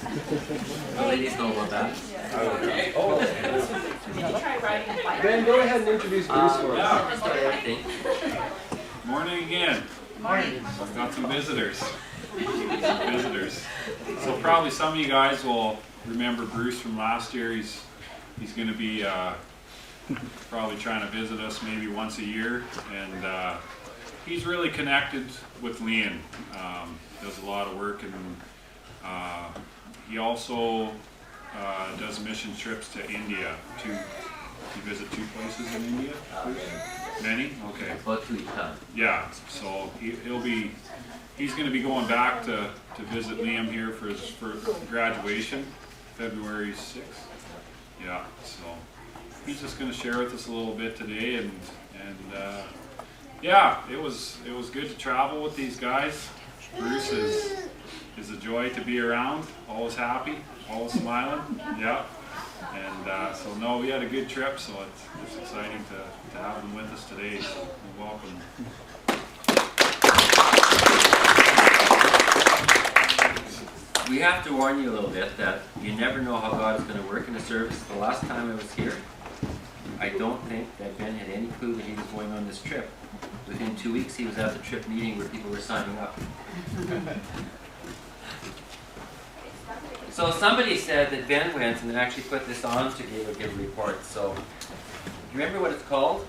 The ladies know about that. Okay. Oh. Did you try riding a bike? Ben, go ahead and introduce Bruce for us. I think. Morning again. Morning. I've got some visitors. So probably some of you guys will remember Bruce from last year. He's going to be probably trying to visit us maybe once a year, and he's really connected with Leon. Does a lot of work, and he also does mission trips to India. You visit 2 places in India? Many? Okay. About 2 each time. Yeah, so he's going to be going back to visit Liam here for his graduation, February 6th. Yeah, so he's just going to share with us a little bit today, and yeah, it was good to travel with these guys. Bruce is a joy to be around, always happy, always smiling. Yeah. And so no, we had a good trip, so it's exciting to have them with us today. So welcome. We have to warn you a little bit that you never know how God is going to work in a service. The last time I was here, I don't think that Ben had any clue that he was going on this trip. Within 2 weeks, he was at the trip meeting where people were signing up. So somebody said that Ben went and actually put this on to give a report. So, do you remember what it's called?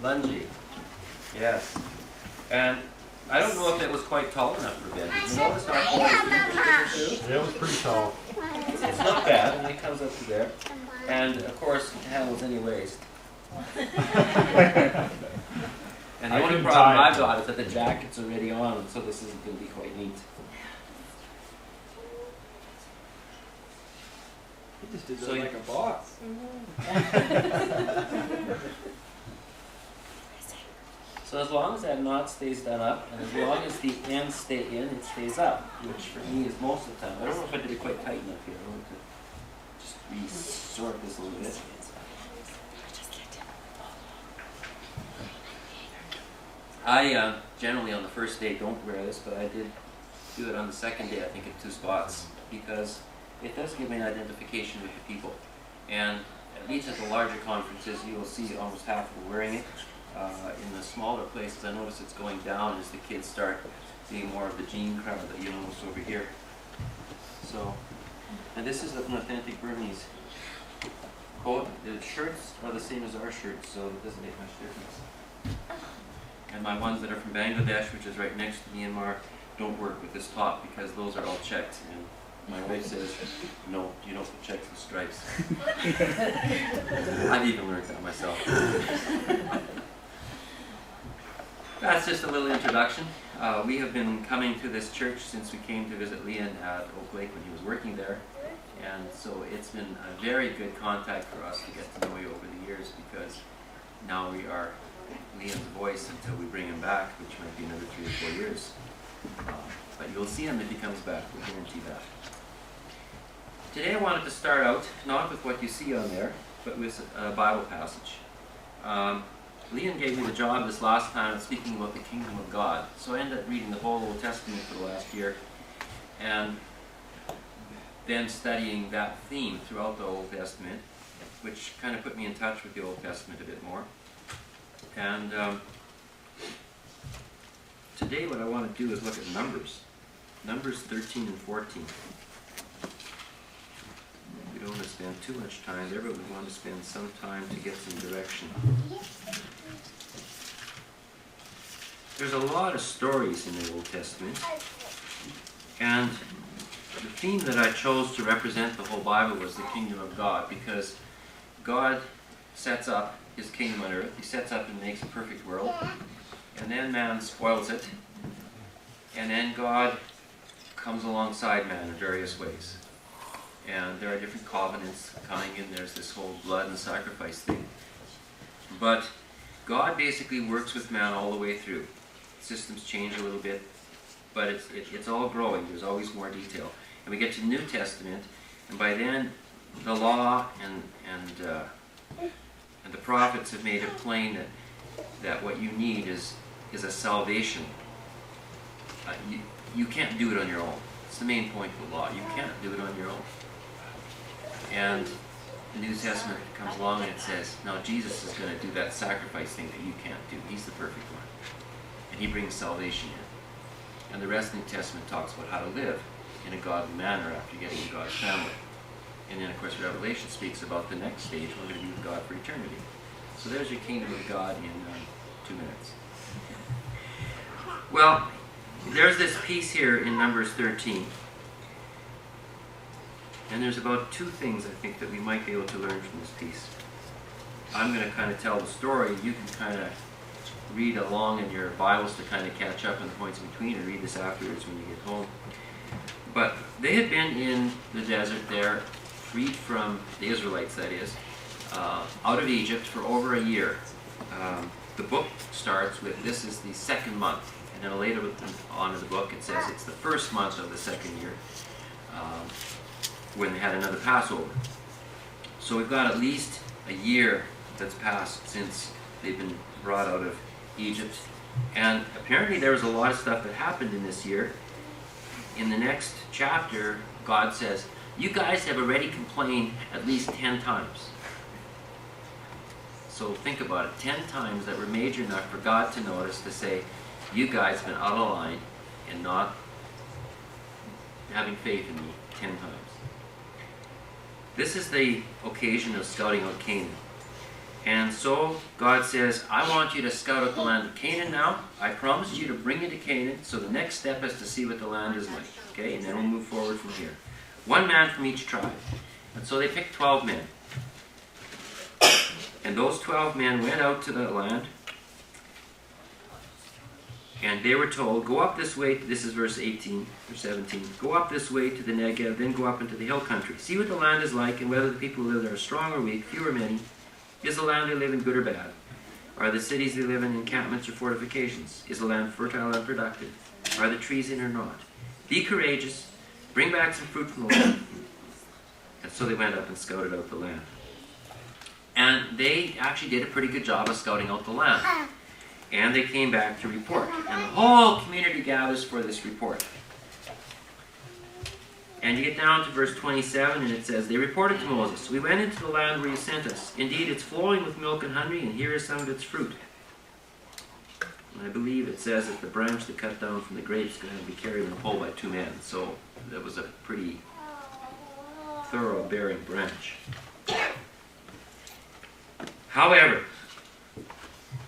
Lungy. Yes. And I don't know if it was quite tall enough for Ben. Did you notice how tall it was? Yeah, it was pretty tall. It's not bad, and it comes up to there. And of course, it handles any waist. And the only problem I've got is that the jacket's already on, and so this isn't going to be quite neat. He just did So like a boss. So as long as that knot stays done up, and as long as the ends stay in, it stays up, which for me is most of the time. I don't know if I did it quite tight enough here. I want to just resort this a little bit. I generally on the first day don't wear this, but I did do it on the second day, I think, in 2 spots, because it does give me an identification with the people. And at least at the larger conferences, you will see almost half of them wearing it. In the smaller places, I notice it's going down as the kids start being more of the jean crowd that you notice over here. So, and this is an authentic Burmese coat. The shirts are the same as our shirts, so it doesn't make much difference. And my ones that are from Bangladesh, which is right next to Myanmar, don't work with this top because those are all checked. And my wife says, no, you don't put checks and stripes. I've even learned that myself. That's just a little introduction. We have been coming to this church since we came to visit Leon at Oak Lake when he was working there. And so it's been a very good contact for us to get to know you over the years, because now we are Leon's voice until we bring him back, which might be another 3 or 4 years. But you'll see him if he comes back, we guarantee that. Today I wanted to start out, not with what you see on there, but with a Bible passage. Leon gave me the job this last time of speaking about the kingdom of God. So I ended up reading the whole Old Testament for the last year, and then studying that theme throughout the Old Testament, which kind of put me in touch with the Old Testament a bit more. And today what I want to do is look at Numbers. Numbers 13 and 14. We don't want to spend too much time there, but we want to spend some time to get some direction. There's a lot of stories in the Old Testament, and the theme that I chose to represent the whole Bible was the kingdom of God, because God sets up his kingdom on earth. He sets up and makes a perfect world, and then man spoils it, and then God comes alongside man in various ways. And there are different covenants coming in. There's this whole blood and sacrifice thing. But God basically works with man all the way through. Systems change a little bit, but it's all growing. There's always more detail. And we get to the New Testament, and by then the law and the prophets have made it plain that what you need is a salvation. You can't do it on your own. It's the main point of the law. You can't do it on your own. And the New Testament comes along and it says, no, Jesus is going to do that sacrifice thing that you can't do. He's the perfect one. And he brings salvation in. And the rest of the New Testament talks about how to live in a godly manner after getting into God's family. And then, of course, Revelation speaks about the next stage. We're going to be with God for eternity. So there's your kingdom of God in 2 minutes. Well, there's this piece here in Numbers 13. And there's about 2 things, I think, that we might be able to learn from this piece. I'm going to kind of tell the story. You can kind of read along in your Bibles to kind of catch up on the points in between, and read this afterwards when you get home. But they had been in the desert there, freed from the Israelites, that is, out of Egypt for over a year. The book starts with, this is the 2nd month. And then later on in the book it says it's the 1st month of the 2nd year, when they had another Passover. So we've got at least a year that's passed since they've been brought out of Egypt. And apparently there was a lot of stuff that happened in this year. In the next chapter, God says, you guys have already complained at least 10 times. So think about it, 10 times that were major enough for God to notice, to say, you guys have been out of line and not having faith in me 10 times. This is the occasion of scouting out Canaan. And so God says, I want you to scout out the land of Canaan now. I promised you to bring you to Canaan, so the next step is to see what the land is like. Okay, and then we'll move forward from here. 1 man from each tribe. And so they picked 12 men. And those 12 men went out to the land, and they were told, go up this way, this is verse 18 or 17, go up this way to the Negev, then go up into the hill country. See what the land is like, and whether the people who live there are strong or weak, few or many. Is the land they live in good or bad? Are the cities they live in encampments or fortifications? Is the land fertile and productive? Are the trees in or not? Be courageous, bring back some fruit from the land. And so they went up and scouted out the land. And they actually did a pretty good job of scouting out the land. And they came back to report. And the whole community gathers for this report. And you get down to verse 27, and it says, they reported to Moses, we went into the land where you sent us. Indeed, it's flowing with milk and honey, and here is some of its fruit. And I believe it says that the branch that cut down from the grapes is going to be carried on a pole by 2 men. So that was a pretty thorough bearing branch. However,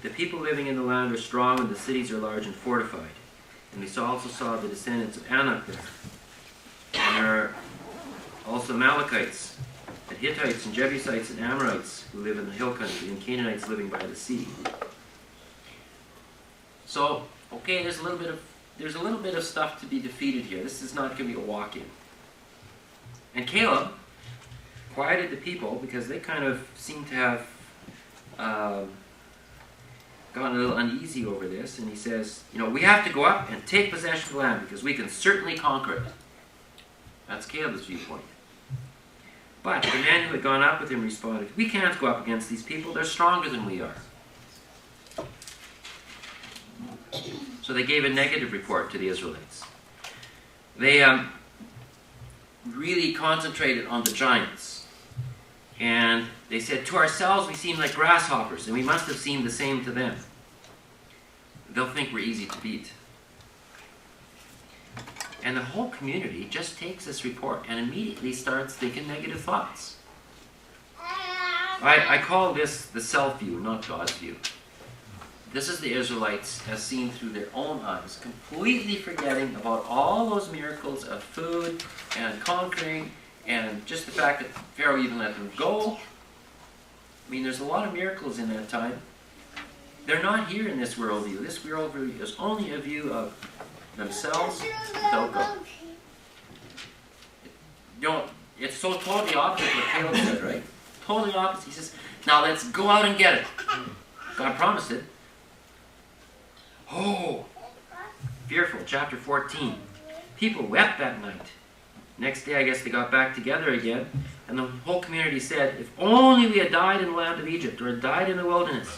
the people living in the land are strong, and the cities are large and fortified. And we also saw the descendants of Anak there. And there are also Amalekites, and Hittites, and Jebusites, and Amorites who live in the hill country, and Canaanites living by the sea. So, okay, there's a little bit of stuff to be defeated here. This is not going to be a walk-in. And Caleb quieted the people because they kind of seem to have gotten a little uneasy over this, and he says, we have to go up and take possession of the land because we can certainly conquer it. That's Caleb's viewpoint. But the men who had gone up with him responded, we can't go up against these people. They're stronger than we are. So they gave a negative report to the Israelites. They really concentrated on the giants. And they said, to ourselves we seem like grasshoppers, and we must have seemed the same to them. They'll think we're easy to beat. And the whole community just takes this report and immediately starts thinking negative thoughts. I call this the self view, not God's view. This is the Israelites as seen through their own eyes, completely forgetting about all those miracles of food and conquering, and just the fact that Pharaoh even let them go. I mean, there's a lot of miracles in that time. They're not here in this worldview. This worldview is only a view of themselves without God. It's so totally opposite of what Caleb said, right? Totally opposite. He says, now let's go out and get it. God promised it. Oh, fearful, chapter 14. People wept that night. Next day, I guess they got back together again, and the whole community said, if only we had died in the land of Egypt, or had died in the wilderness.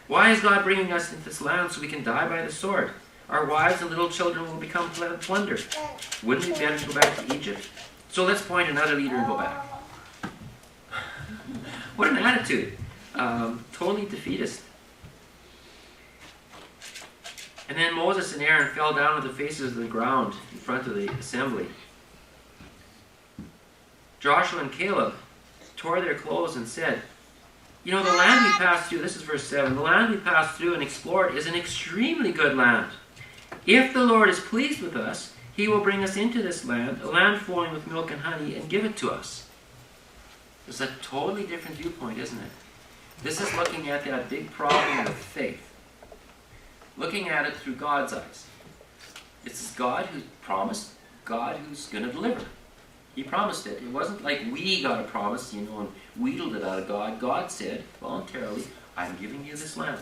Why is God bringing us into this land so we can die by the sword? Our wives and little children will become plunder. Wouldn't it be better to go back to Egypt? So let's appoint another leader and go back. What an attitude. Totally defeatist. And then Moses and Aaron fell down with their faces to the ground in front of the assembly. Joshua and Caleb tore their clothes and said, you know, the land we passed through, this is verse 7, the land we passed through and explored is an extremely good land. If the Lord is pleased with us, he will bring us into this land, a land flowing with milk and honey, and give it to us. It's a totally different viewpoint, isn't it? This is looking at that big problem of faith. Looking at it through God's eyes. It's God who promised, God who's going to deliver. He promised it. It wasn't like we got a promise, and wheedled it out of God. God said, voluntarily, I'm giving you this land.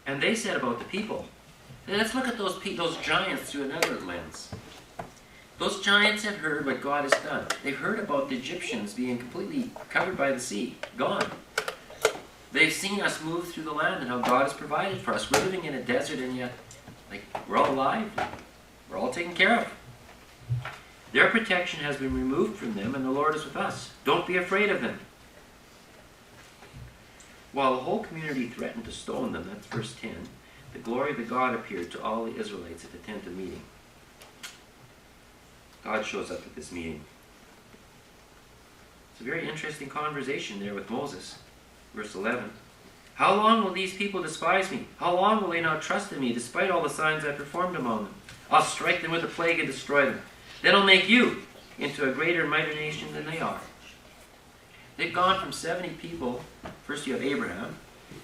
And they said about the people, let's look at those giants through another lens. Those giants have heard what God has done. They've heard about the Egyptians being completely covered by the sea, gone. They've seen us move through the land and how God has provided for us. We're living in a desert and yet, we're all alive. We're all taken care of. Their protection has been removed from them and the Lord is with us. Don't be afraid of them. While the whole community threatened to stone them, that's verse 10, the glory of the God appeared to all the Israelites at the tent of meeting. God shows up at this meeting. It's a very interesting conversation there with Moses. Verse 11. How long will these people despise me? How long will they not trust in me, despite all the signs I performed among them? I'll strike them with a plague and destroy them. Then I'll make you into a greater and mightier nation than they are. They've gone from 70 people. First you have Abraham.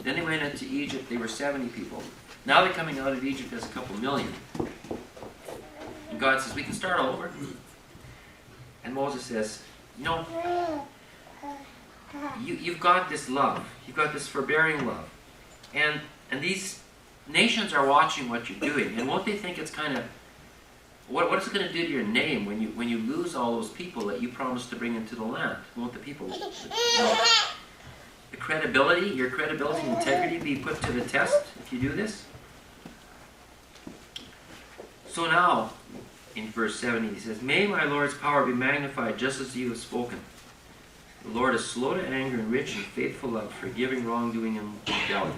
Then they went into Egypt. They were 70 people. Now they're coming out of Egypt as a couple million. And God says, we can start all over. And Moses says, you've got this love. You've got this forbearing love. And these nations are watching what you're doing. And won't they think it's kind of, what is it going to do to your name when you lose all those people that you promised to bring into the land? Won't the people, your credibility and integrity be put to the test if you do this? So now, in verse 70, he says, may my Lord's power be magnified just as you have spoken. The Lord is slow to anger and rich in faithful love, forgiving wrongdoing and rebellion.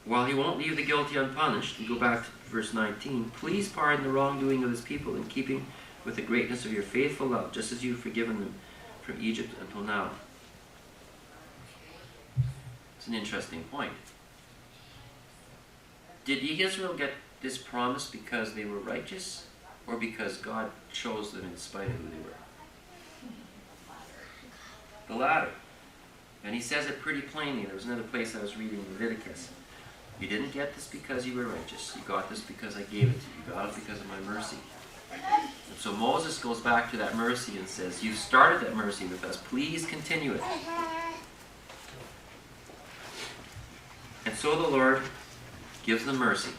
While he won't leave the guilty unpunished, we go back to verse 19, please pardon the wrongdoing of his people in keeping with the greatness of your faithful love, just as you have forgiven them from Egypt until now. It's an interesting point. Did Israel get this promise because they were righteous, or because God chose them in spite of who they were? The latter. And he says it pretty plainly. There was another place I was reading, Leviticus. You didn't get this because you were righteous. You got this because I gave it to you. You got it because of my mercy. And so Moses goes back to that mercy and says, you started that mercy with us. Please continue it. And so the Lord gives them mercy.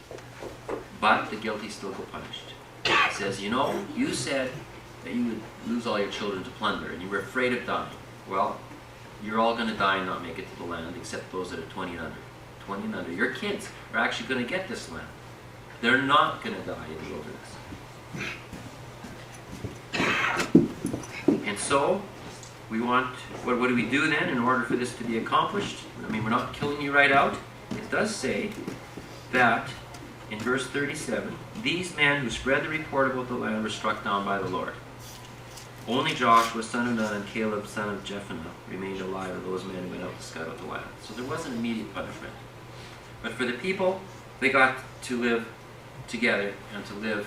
But the guilty still go punished. He says, you said that you would lose all your children to plunder, and you were afraid of dying. Well, you're all going to die and not make it to the land, except those that are 20 and under. 20 and under. Your kids are actually going to get this land. They're not going to die in the wilderness. And so, what do we do then in order for this to be accomplished? I mean, we're not killing you right out. It does say that in verse 37, these men who spread the report about the land were struck down by the Lord. Only Joshua, son of Nun, and Caleb, son of Jephunneh, remained alive of those men who went out to scout out the land. So there was an immediate punishment. But for the people, they got to live together and to live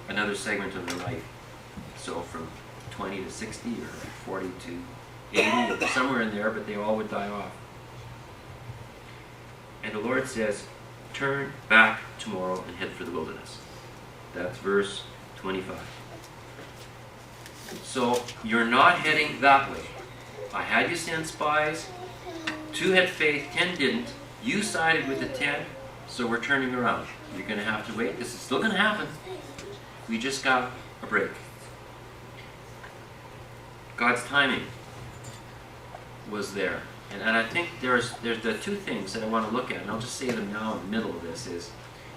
another segment of their life. So from 20 to 60 or 40 to 80 or somewhere in there, but they all would die off. And the Lord says, turn back tomorrow and head for the wilderness. That's verse 25. So you're not heading that way. I had you send spies. 2 had faith, 10 didn't. You sided with the 10, so we're turning around. You're going to have to wait. This is still going to happen. We just got a break. God's timing was there. And I think there's the two things that I want to look at, and I'll just say them now in the middle of this is,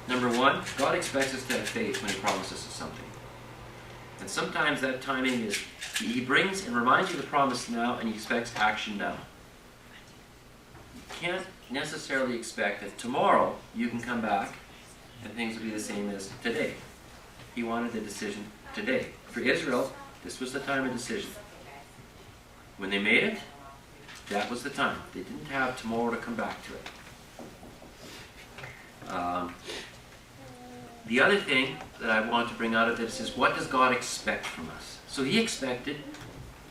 number one, God expects us to have faith when He promises us something. And sometimes that timing is, He brings and reminds you of the promise now, and He expects action now. You can't necessarily expect that tomorrow you can come back and things will be the same as today. He wanted a decision today. For Israel, this was the time of decision. When they made it, that was the time. They didn't have tomorrow to come back to it. The other thing that I want to bring out of this is, what does God expect from us? So He expected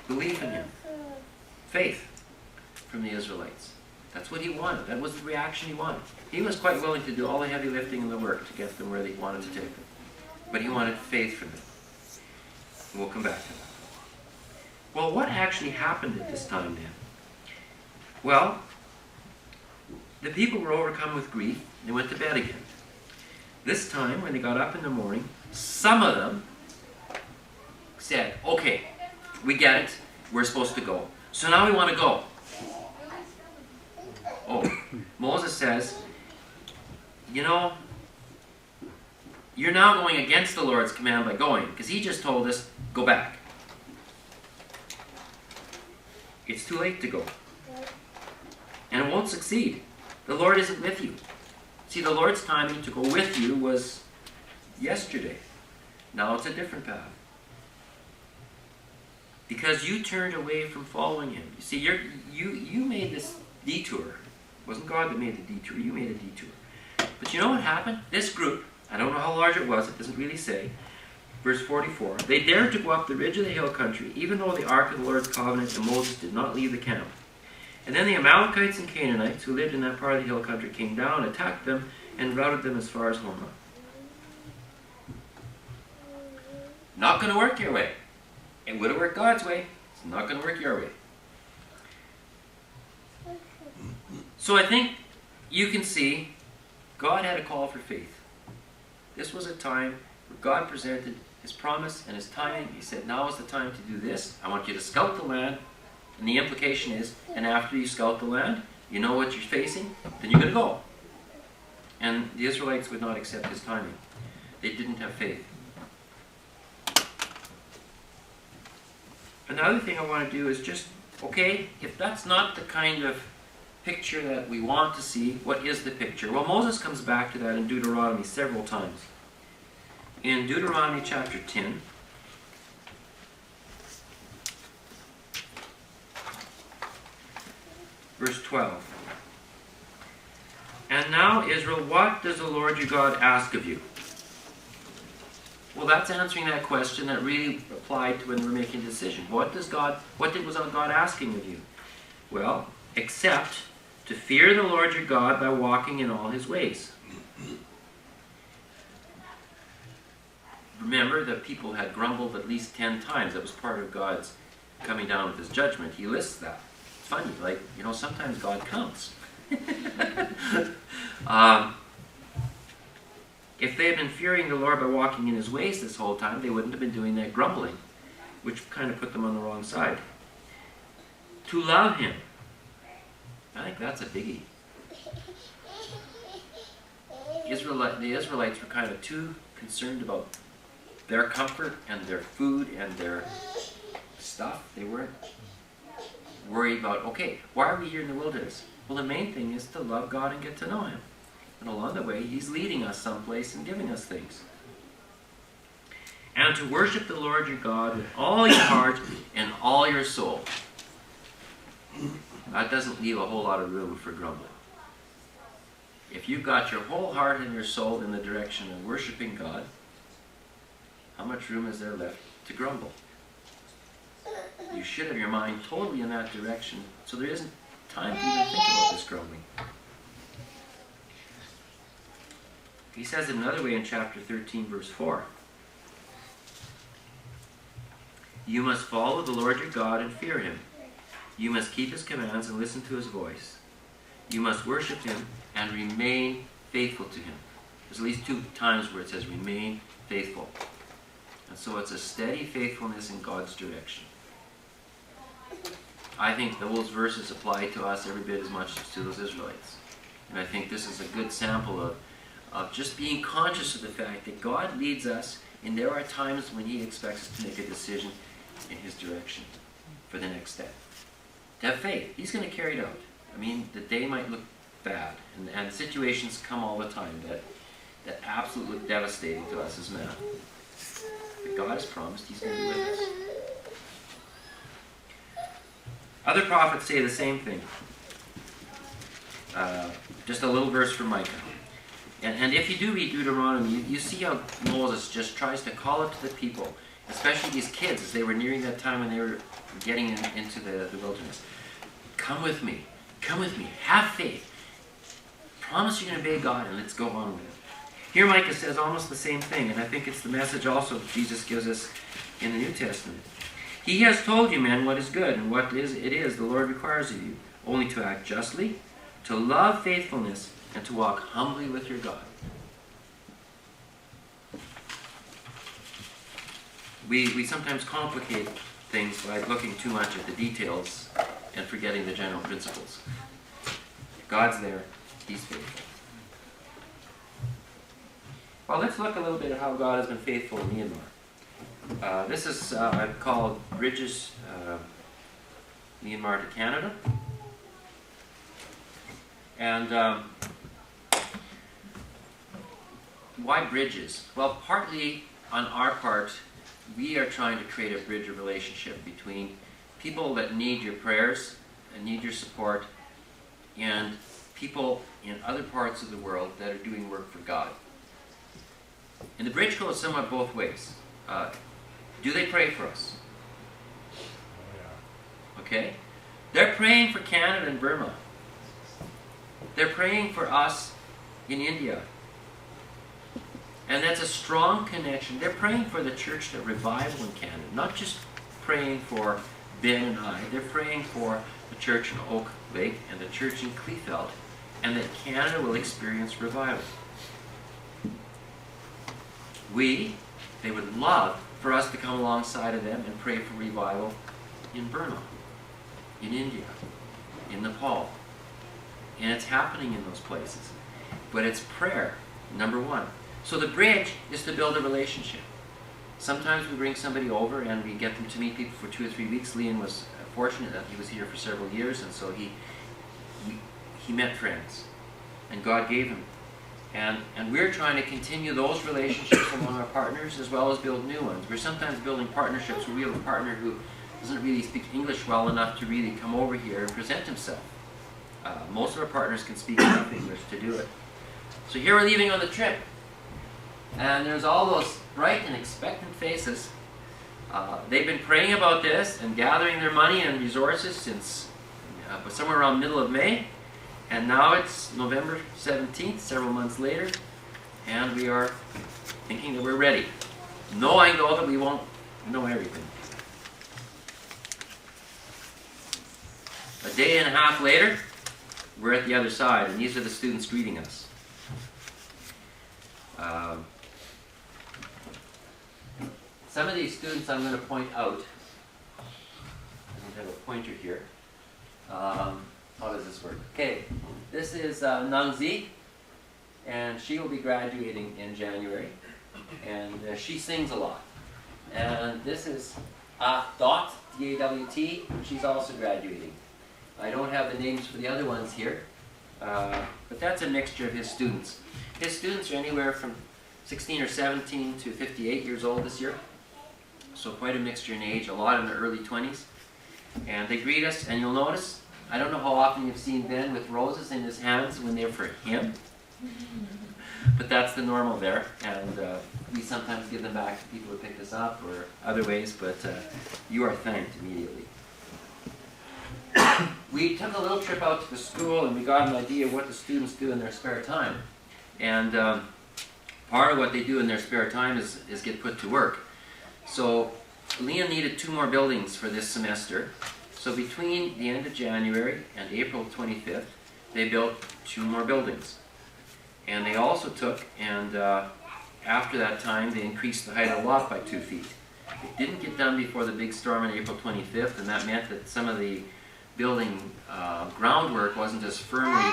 belief in Him, faith from the Israelites. That's what He wanted. That was the reaction He wanted. He was quite willing to do all the heavy lifting and the work to get them where He wanted to take them. But He wanted faith from them. And we'll come back to that. Well, what actually happened at this time then? Well, the people were overcome with grief. They went to bed again. This time, when they got up in the morning, some of them said, okay, we get it. We're supposed to go. So now we want to go. Oh, Moses says, you know, you're now going against the Lord's command by going, because He just told us, go back. It's too late to go. And it won't succeed. The Lord isn't with you. See, the Lord's timing to go with you was yesterday. Now it's a different path. Because you turned away from following Him. You see, you made this detour. It wasn't God that made the detour. You made a detour. But you know what happened? This group, I don't know how large it was. It doesn't really say. Verse 44. They dared to go up the ridge of the hill country, even though the ark of the Lord's covenant and Moses did not leave the camp. And then the Amalekites and Canaanites who lived in that part of the hill country came down, attacked them, and routed them as far as Hormah. Not going to work your way. It would have worked God's way. It's not going to work your way. So I think you can see God had a call for faith. This was a time where God presented His promise and His timing. He said, now is the time to do this. I want you to scout the land. And the implication is, and after you scout the land, you know what you're facing, then you're going to go. And the Israelites would not accept His timing. They didn't have faith. Another thing I want to do is just, okay, if that's not the kind of picture that we want to see, what is the picture? Well, Moses comes back to that in Deuteronomy several times. In Deuteronomy chapter 10, verse 12. And now, Israel, what does the Lord your God ask of you? Well, that's answering that question that really applied to when they were making a decision. What was God asking of you? Well, except to fear the Lord your God by walking in all His ways. Remember that people had grumbled at least 10 times. That was part of God's coming down with His judgment. He lists that. It's funny, like, you know, sometimes God counts. If they had been fearing the Lord by walking in His ways this whole time, they wouldn't have been doing that grumbling, which kind of put them on the wrong side. To love Him. I think that's a biggie. The Israelites were kind of too concerned about their comfort and their food and their stuff. They weren't worried about, okay, why are we here in the wilderness? Well, the main thing is to love God and get to know Him. And along the way, He's leading us someplace and giving us things. And to worship the Lord your God with all your heart and all your soul. That doesn't leave a whole lot of room for grumbling. If you've got your whole heart and your soul in the direction of worshiping God, how much room is there left to grumble? You should have your mind totally in that direction, so there isn't time to even think about this grumbling. He says it another way in chapter 13, verse 4. You must follow the Lord your God and fear Him. You must keep His commands and listen to His voice. You must worship Him and remain faithful to Him. There's at least 2 times where it says remain faithful. And so it's a steady faithfulness in God's direction. I think those verses apply to us every bit as much as to those Israelites. And I think this is a good sample of just being conscious of the fact that God leads us, and there are times when He expects us to make a decision in His direction for the next step. To have faith. He's going to carry it out. I mean, the day might look bad, and situations come all the time that absolutely look devastating to us as men. But God has promised He's going to be with us. Other prophets say the same thing. Just a little verse from Micah. And if you do read Deuteronomy, you see how Moses just tries to call up to the people, especially these kids, as they were nearing that time when they were getting into the wilderness. Come with me. Come with me. Have faith. Promise you're going to obey God, and let's go on with it. Here Micah says almost the same thing, and I think it's the message also Jesus gives us in the New Testament. He has told you, men, what is good, and what it is the Lord requires of you, only to act justly, to love faithfulness, and to walk humbly with your God. We sometimes complicate things by looking too much at the details and forgetting the general principles. God's there. He's faithful. Well, let's look a little bit at how God has been faithful in Myanmar. This is called Bridges, Myanmar to Canada. And why bridges? Well, partly on our part, we are trying to create a bridge of relationship between people that need your prayers and need your support and people in other parts of the world that are doing work for God. And the bridge goes somewhat both ways. Do they pray for us? Okay? They're praying for Canada and Burma. They're praying for us in India. And that's a strong connection. They're praying for the church, the revival in Canada. Not just praying for Ben and I. They're praying for the church in Oak Lake and the church in Kleefeld, and that Canada will experience revival. They would love for us to come alongside of them and pray for revival in Burma, in India, in Nepal. And it's happening in those places. But it's prayer, number one. So the bridge is to build a relationship. Sometimes we bring somebody over and we get them to meet people for 2 or 3 weeks. Leon was fortunate that he was here for several years, and so he met friends. And God gave him. And we're trying to continue those relationships among our partners as well as build new ones. We're sometimes building partnerships where we have a partner who doesn't really speak English well enough to really come over here and present himself. Most of our partners can speak enough English to do it. So here we're leaving on the trip. And there's all those bright and expectant faces. They've been praying about this and gathering their money and resources since somewhere around middle of May. And now it's November 17th, several months later, and we are thinking that we're ready, knowing though that we won't know everything. A day and a half later, we're at the other side, and these are the students greeting us. Some of these students I'm going to point out. I don't have a pointer here. How does this work? Okay, this is Nang Zi, and she will be graduating in January, and she sings a lot. And this is Dot, D-A-W-T, she's also graduating. I don't have the names for the other ones here, but that's a mixture of his students. His students are anywhere from 16 or 17 to 58 years old this year, so quite a mixture in age, a lot in their early 20s. And they greet us, and you'll notice, I don't know how often you've seen Ben with roses in his hands when they're for him, but that's the normal there, and we sometimes give them back to people who picked us up or other ways, but you are thanked immediately. We took a little trip out to the school and we got an idea of what the students do in their spare time. And part of what they do in their spare time is get put to work. So Leon needed 2 more buildings for this semester. So between the end of January and April 25th, they built 2 more buildings. And they also took, and after that time, they increased the height of the lot by 2 feet. It didn't get done before the big storm on April 25th, and that meant that some of the building groundwork wasn't as firmly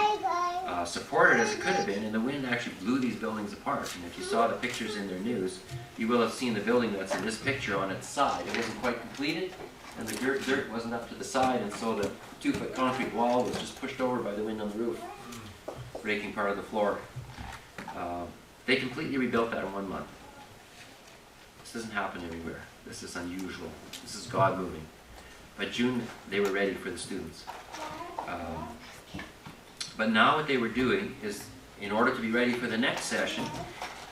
supported as it could have been, and the wind actually blew these buildings apart. And if you saw the pictures in their news, you will have seen the building that's in this picture on its side. It wasn't quite completed, and the dirt wasn't up to the side, and so the 2-foot concrete wall was just pushed over by the wind on the roof, breaking part of the floor. They completely rebuilt that in 1 month. This doesn't happen everywhere. This is unusual. This is God moving. By June, they were ready for the students. But now what they were doing is, in order to be ready for the next session,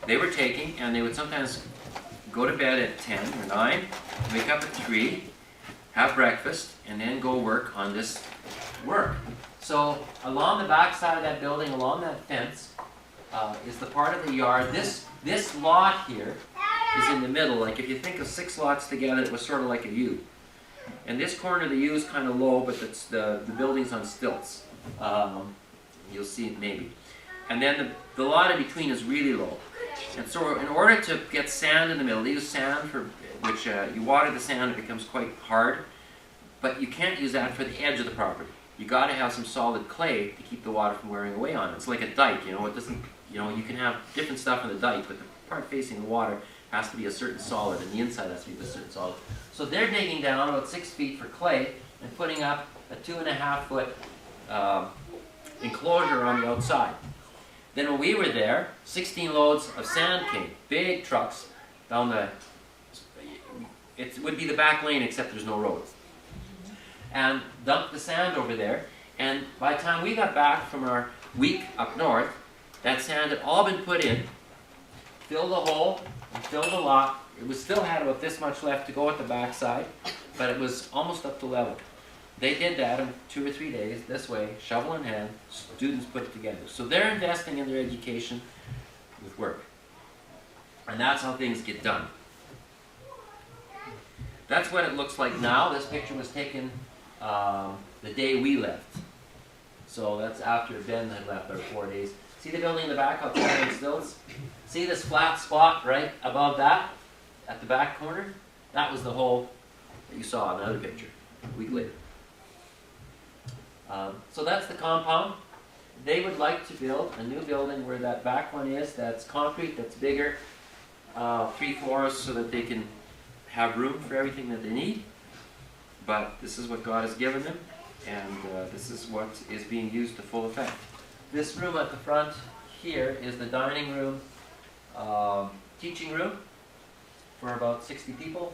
they were taking, and they would sometimes go to bed at 10 or 9, wake up at 3, have breakfast, and then go work on this work. So along the back side of that building, along that fence, is the part of the yard. This lot here is in the middle. Like if you think of 6 lots together, it was sort of like a U. And this corner of the U is kind of low, but it's the building's on stilts. You'll see it maybe. And then the lot in between is really low. And so in order to get sand in the middle, they use sand for which you water the sand, it becomes quite hard. But you can't use that for the edge of the property. You got to have some solid clay to keep the water from wearing away on it. It's like a dike, you know. It doesn't, you know, you can have different stuff in the dike, but the part facing the water has to be a certain solid, and the inside has to be a certain solid. So they're digging down about 6 feet for clay and putting up a 2.5-foot enclosure on the outside. Then when we were there, 16 loads of sand came, big trucks down the. It would be the back lane except there's no road. And dumped the sand over there. And by the time we got back from our week up north, that sand had all been put in, filled the hole, and filled the lot. It was still had about this much left to go at the back side, but it was almost up to level. They did that in 2 or 3 days, this way, shovel in hand, students put it together. So they're investing in their education with work. And that's how things get done. That's what it looks like now. This picture was taken the day we left. So that's after Ben had left our 4 days. See the building in the back, how tall on stilts? See this flat spot right above that, at the back corner? That was the hole that you saw in another picture, a week later. So that's the compound. They would like to build a new building where that back one is, that's concrete, that's bigger, 3 floors, so that they can have room for everything that they need. But this is what God has given them, and this is what is being used to full effect. This room at the front here is the dining room, teaching room for about 60 people.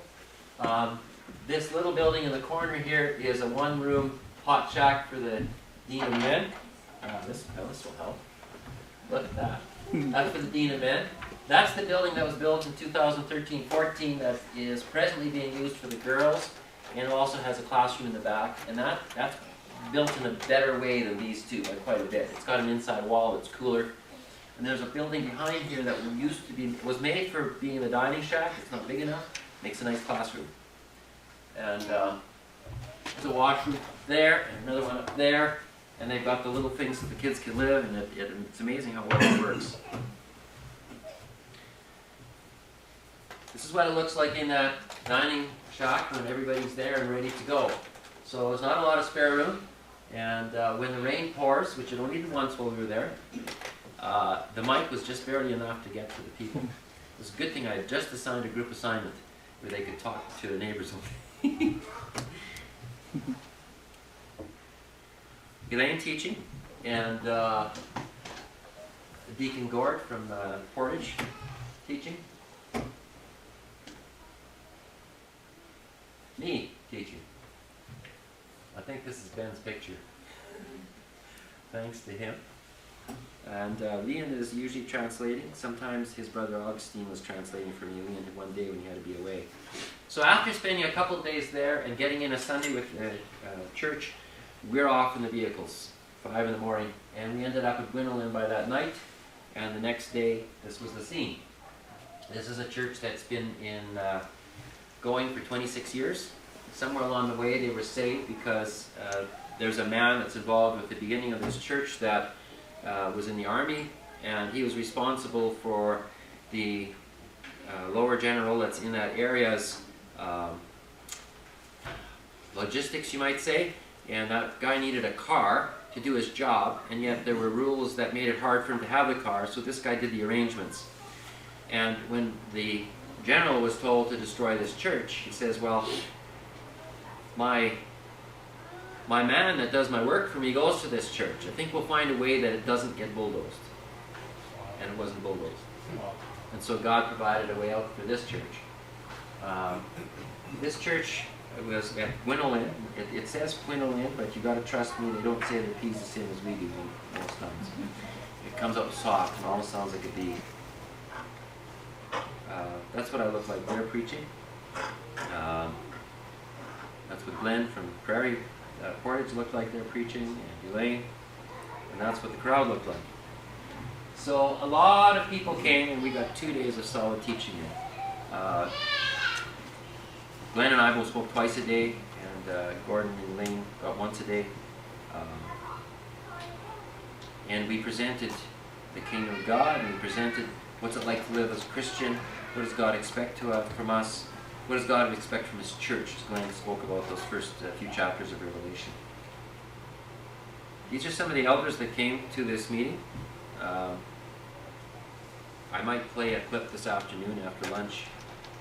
This little building in the corner here is a 1-room hot shack for the Dean of Men. This will help. Look at that. That's for the Dean of Men. That's the building that was built in 2013-14 that is presently being used for the girls, and it also has a classroom in the back. And that's built in a better way than these two by quite a bit. It's got an inside wall that's cooler. And there's a building behind here that was made for being the dining shack. It's not big enough. Makes a nice classroom. And there's a washroom there, and another one up there. And they've got the little things that the kids can live, and it's amazing how well it works. This is what it looks like in that dining shack when everybody's there and ready to go. So there's not a lot of spare room, and when the rain pours, which it only did once while we were there, the mic was just barely enough to get to the people. It was a good thing I had just assigned a group assignment where they could talk to the neighbors. Elaine teaching, and Deacon Gord from Portage teaching. Me teaching. I think this is Ben's picture. Thanks to him. And Leon is usually translating. Sometimes his brother Augustine was translating for me, Leon, one day when he had to be away. So after spending a couple of days there and getting in a Sunday with church, we're off in the vehicles, 5 in the morning. And we ended up at Gwynolyn by that night. And the next day, this was the scene. This is a church that's been going for 26 years. Somewhere along the way, they were saved because there's a man that's involved with the beginning of this church that was in the army, and he was responsible for the lower general that's in that area's logistics, you might say. And that guy needed a car to do his job, and yet there were rules that made it hard for him to have the car, so this guy did the arrangements. And when the general was told to destroy this church, he says, well, my man that does my work for me goes to this church. I think we'll find a way that it doesn't get bulldozed. And it wasn't bulldozed. And so God provided a way out for this church. This church was at Gwynolyn. It says Gwynolyn, but you got to trust me, they don't say the P's the same as we do most times. It comes up soft and almost sounds like a D. That's what I look like there preaching. That's what Glenn from Prairie Portage looked like there preaching, and Elaine, and that's what the crowd looked like. So a lot of people came, and we got 2 days of solid teaching in. Glenn and I both spoke twice a day, and Gordon and Elaine got once a day. And we presented the kingdom of God, and we presented what's it like to live as a Christian, what does God expect from us, what does God expect from His church, as Glenn spoke about those first few chapters of Revelation. These are some of the elders that came to this meeting. I might play a clip this afternoon after lunch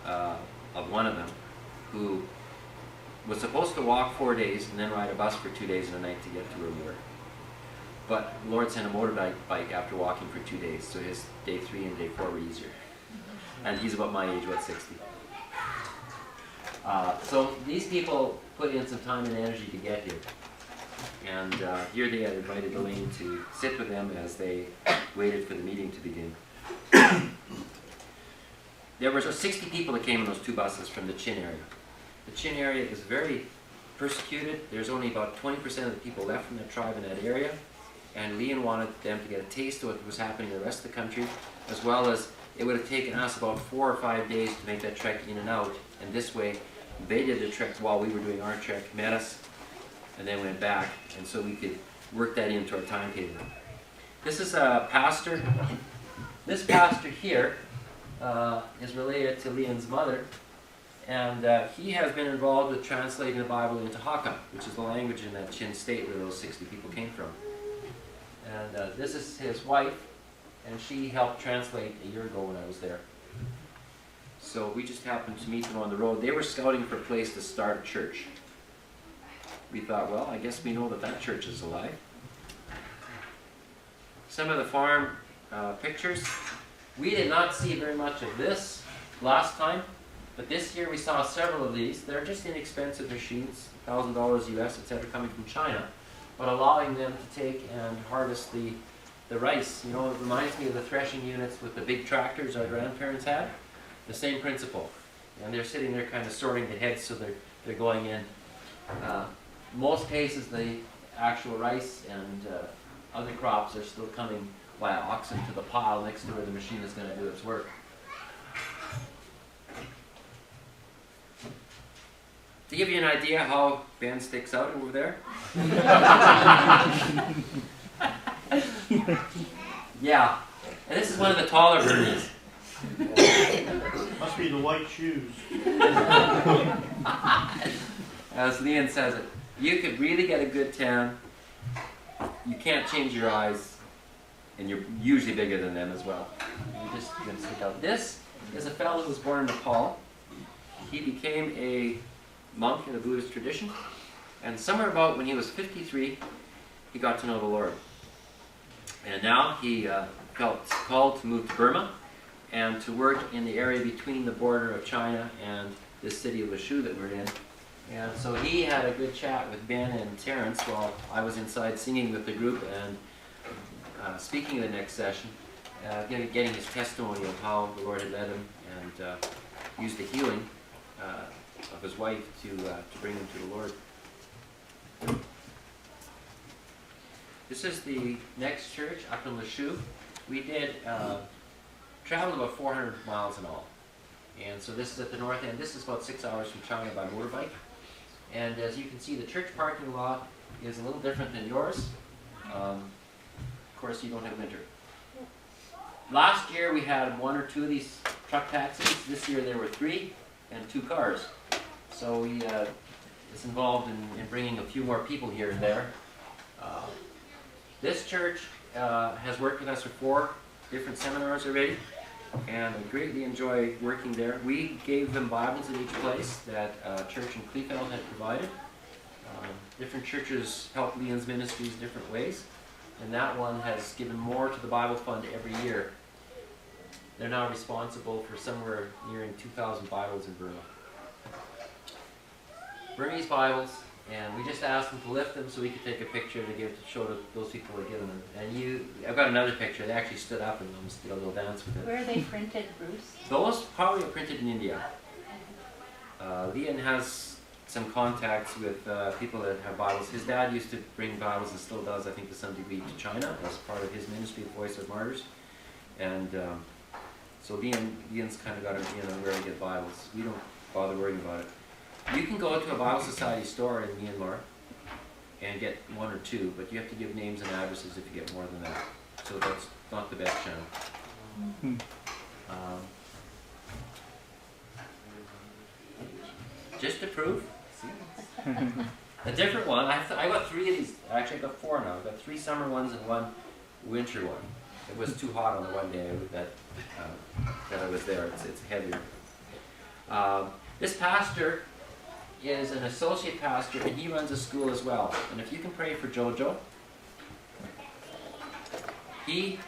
of one of them who was supposed to walk 4 days and then ride a bus for 2 days and a night to get to where we were. But the Lord sent a motorbike after walking for 2 days, so his day 3 and day 4 were easier. And he's about my age, about 60. So these people put in some time and energy to get here. And here they had invited Elaine to sit with them as they waited for the meeting to begin. There were 60 people that came in those 2 buses from the Chin area. The Chin area is very persecuted. There's only about 20% of the people left from that tribe in that area. And Leon wanted them to get a taste of what was happening in the rest of the country, as well as it would have taken us about 4 or 5 days to make that trek in and out. And this way, they did the trek while we were doing our trek, met us, and then went back. And so we could work that into our timetable. This is a pastor. This pastor here is related to Leon's mother. And he has been involved with translating the Bible into Hakka, which is the language in that Chin state where those 60 people came from. And this is his wife, and she helped translate a year ago when I was there. So we just happened to meet them on the road. They were scouting for a place to start a church. We thought, well, I guess we know that that church is alive. Some of the farm pictures. We did not see very much of this last time, but this year we saw several of these. They're just inexpensive machines, $1,000 US, etc., coming from China, but allowing them to take and harvest the rice. You know, it reminds me of the threshing units with the big tractors our grandparents had. The same principle. And they're sitting there kind of sorting the heads, so they're going in. Most cases, the actual rice and other crops are still coming via oxen to the pile next to where the machine is going to do its work. To give you an idea how Ben sticks out over there. Yeah, and this is one of the taller versions. Must be the white shoes. As Leon says it, you could really get a good tan. You can't change your eyes, and you're usually bigger than them as well. You're just going to stick out. This is a fellow who was born in Nepal. He became a monk in the Buddhist tradition, and somewhere about when he was 53, he got to know the Lord. And now he felt called to move to Burma and to work in the area between the border of China and this city of Lashu that we're in. And so he had a good chat with Ben and Terrence while I was inside singing with the group and speaking in the next session, getting his testimony of how the Lord had led him and used the healing of his wife to bring him to the Lord. This is the next church up in Lashu. We did travel about 400 miles in all. And so this is at the north end. This is about 6 hours from China by motorbike. And as you can see, the church parking lot is a little different than yours. Of course, you don't have winter. Last year we had 1 or 2 of these truck taxis. This year there were 3 and 2 cars. So we is involved in bringing a few more people here and there. This church has worked with us for 4 different seminars already, and I greatly enjoy working there. We gave them Bibles in each place that a church in Kleefeld had provided. Different churches help Leon's ministries different ways, and that one has given more to the Bible Fund every year. They're now responsible for somewhere nearing 2,000 Bibles in Burma. Burmese Bibles, and we just asked them to lift them so we could take a picture to give to show to those people who are giving them. And I've got another picture. They actually stood up and almost did a little dance with it. Where are they printed, Bruce? Those probably are printed in India. Leon has some contacts with people that have Bibles. His dad used to bring Bibles and still does, I think, to some degree to China as part of his ministry, Voice of Martyrs. And so Leon's kind of got an idea on where to get Bibles. We don't bother worrying about it. You can go to a Bible Society store in Myanmar and get 1 or 2, but you have to give names and addresses if you get more than that. So that's not the best channel. Just to prove, a different one. I got 3 of these. Actually, I got 4 now. I've got 3 summer ones and 1 winter one. It was too hot on the one day that I was there. It's heavier. This pastor is an associate pastor, and he runs a school as well. And if you can pray for Jojo, he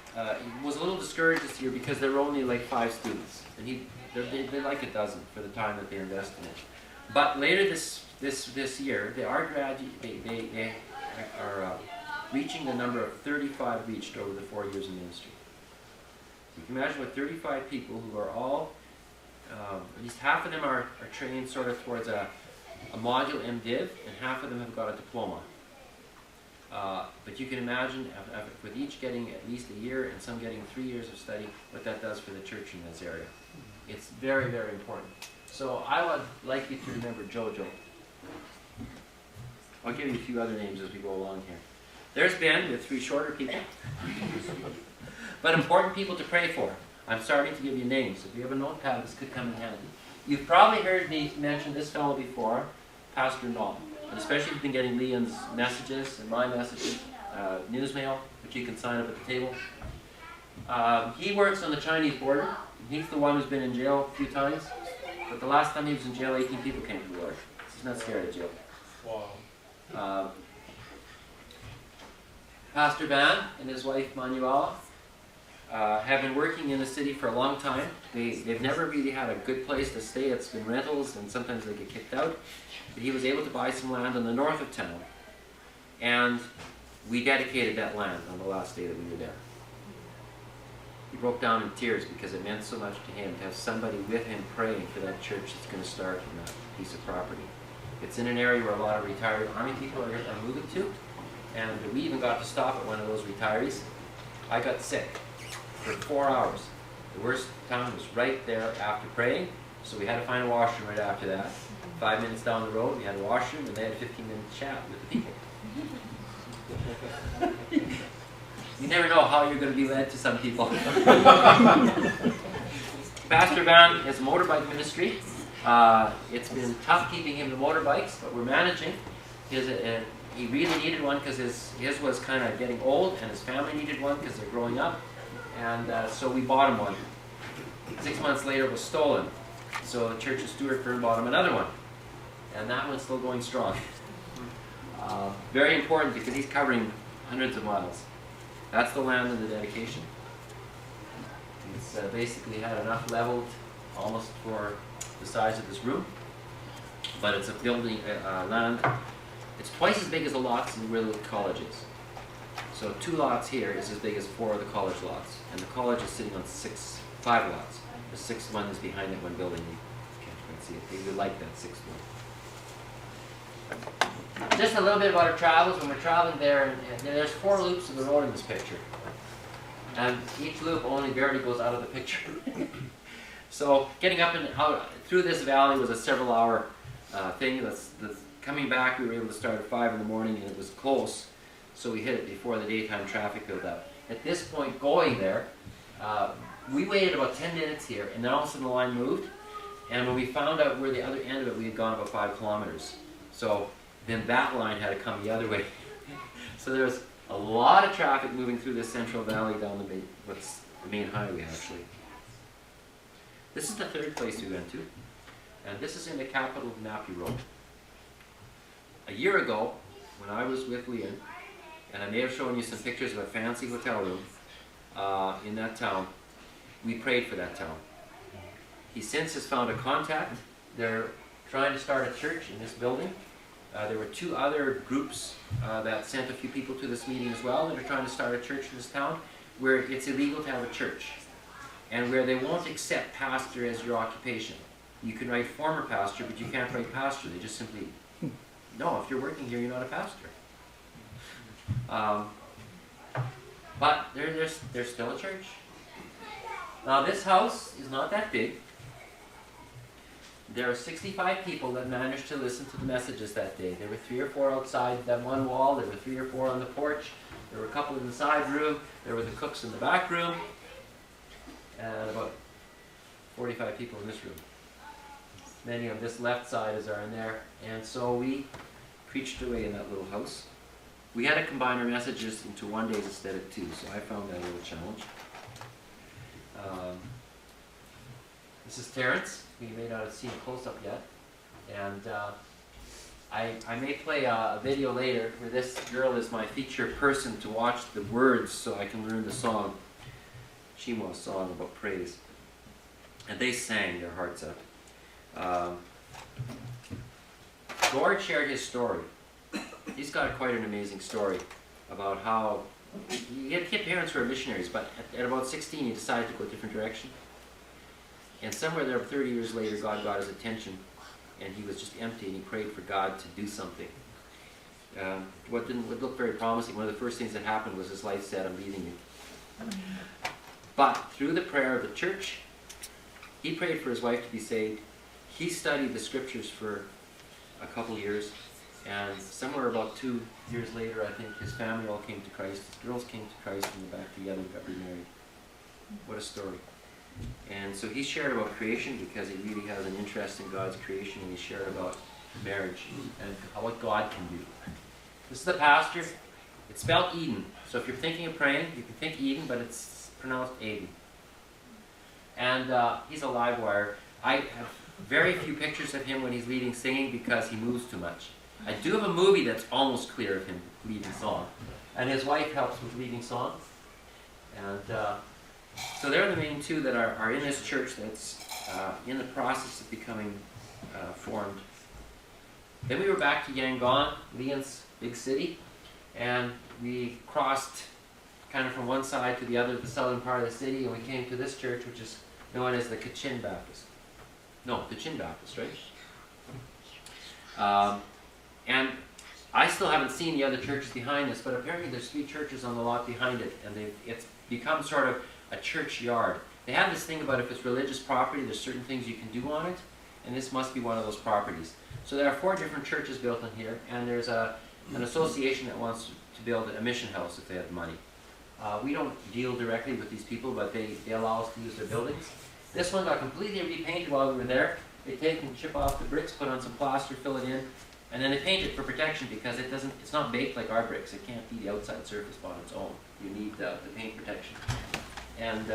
was a little discouraged this year because there were only like 5 students, and they're like a dozen for the time that they invest in it. But later this year, they are reaching the number of 35 reached over the 4 years in ministry. So you can imagine what 35 people who are all, at least half of them are trained sort of towards a module MDiv, and half of them have got a diploma. But you can imagine with each getting at least a year and some getting 3 years of study, what that does for the church in this area. It's very, very important. So I would like you to remember Jojo. I'll give you a few other names as we go along here. There's Ben with 3 shorter people. But important people to pray for. I'm starting to give you names. If you have a notepad, this could come in handy. You've probably heard me mention this fellow before, Pastor Nom. And especially if you've been getting Leon's messages and my messages, newsmail, which you can sign up at the table. He works on the Chinese border. He's the one who's been in jail a few times. But the last time he was in jail, 18 people came to the Lord. He's not scared of jail. Wow. Pastor Van and his wife Manuela have been working in the city for a long time. They've never really had a good place to stay. It's been rentals, and sometimes they get kicked out. But he was able to buy some land in the north of town, and we dedicated that land on the last day that we were there. He broke down in tears because it meant so much to him to have somebody with him praying for that church that's going to start on that piece of property. It's in an area where a lot of retired Army people are moving to, and we even got to stop at one of those retirees. I got sick for 4 hours. The worst town was right there after praying, so we had to find a washroom right after that. 5 minutes down the road, we had a washroom, and they had a 15-minute chat with the people. You never know how you're going to be led to some people. Pastor Van has a motorbike ministry. It's been tough keeping him to motorbikes, but we're managing. He really needed one because his was kind of getting old, and his family needed one because they're growing up. And so we bought him one. 6 months later, it was stolen. So the church of Stewartburn bought him another one. And that one's still going strong. Very important because he's covering hundreds of miles. That's the land and the dedication. It's basically had enough leveled almost for the size of this room. But it's a building land. It's twice as big as the lots in where the college is. So 2 lots here is as big as 4 of the college lots. And the college is sitting on 5 lots. The 6th one is behind that one building. You can't quite see it. They would like that 6th one. Just a little bit about our travels. When we're traveling there, and there's 4 loops of the road in this picture. And each loop only barely goes out of the picture. So getting up and out through this valley was a several-hour thing. Coming back, we were able to start at 5 in the morning, and it was close. So we hit it before the daytime traffic built up. At this point, going there, we waited about 10 minutes here, and then all of a sudden the line moved. And when we found out where the other end of it, we had gone about 5 kilometers. So then that line had to come the other way. So there's a lot of traffic moving through this Central Valley down what's the main highway actually. This is the third place we went to, and this is in the capital of Nappy Road. A year ago, when I was with Leon, and I may have shown you some pictures of a fancy hotel room in that town, we prayed for that town. He since has found a contact. They're trying to start a church in this building. There were 2 other groups that sent a few people to this meeting as well that are trying to start a church in this town where it's illegal to have a church and where they won't accept pastor as your occupation. You can write former pastor, but you can't write pastor. They just simply, no, if you're working here, you're not a pastor. But there's still a church. Now this house is not that big. There are 65 people that managed to listen to the messages that day. There were 3 or 4 outside that one wall. There were 3 or 4 on the porch. There were a couple in the side room. There were the cooks in the back room. And about 45 people in this room. Many of this left side are in there. And so we preached away in that little house. We had to combine our messages into 1 day instead of 2, so I found that a little challenge. This is Terrence. We may not have seen a close-up yet. And I may play a video later where this girl is my featured person to watch the words so I can learn the song. Shimo's song about praise. And they sang their hearts out. Gord shared his story. He's got quite an amazing story about how he had parents who were missionaries, but at about 16 he decided to go a different direction. And somewhere there 30 years later God got his attention and he was just empty and he prayed for God to do something. What didn't look very promising, one of the first things that happened was his life said, "I'm leaving you." But through the prayer of the church, he prayed for his wife to be saved. He studied the scriptures for a couple years. And somewhere about 2 years later, I think, his family all came to Christ. His girls came to Christ and were back together and got remarried. What a story. And so he shared about creation because he really has an interest in God's creation, and he shared about marriage and what God can do. This is the pastor. It's spelled Eden. So if you're thinking of praying, you can think Eden, but it's pronounced Aiden. And he's a live wire. I have very few pictures of him when he's leading singing because he moves too much. I do have a movie that's almost clear of him leading song. And his wife helps with leading song. And so they're the main 2 that are in this church that's in the process of becoming formed. Then we were back to Yangon, Leon's big city. And we crossed kind of from one side to the other, the southern part of the city, and we came to this church, which is known as the Kachin Baptist. No, the Chin Baptist, right? And I still haven't seen the other churches behind this, but apparently there's 3 churches on the lot behind it, and it's become sort of a churchyard. They have this thing about if it's religious property, there's certain things you can do on it, and this must be one of those properties. So there are 4 different churches built in here, and there's an association that wants to build a mission house if they have money. We don't deal directly with these people, but they allow us to use their buildings. This one got completely repainted while we were there. They take and chip off the bricks, put on some plaster, fill it in, and then they paint it for protection because it's not baked like our bricks. It can't be the outside surface on its own. You need the paint protection. And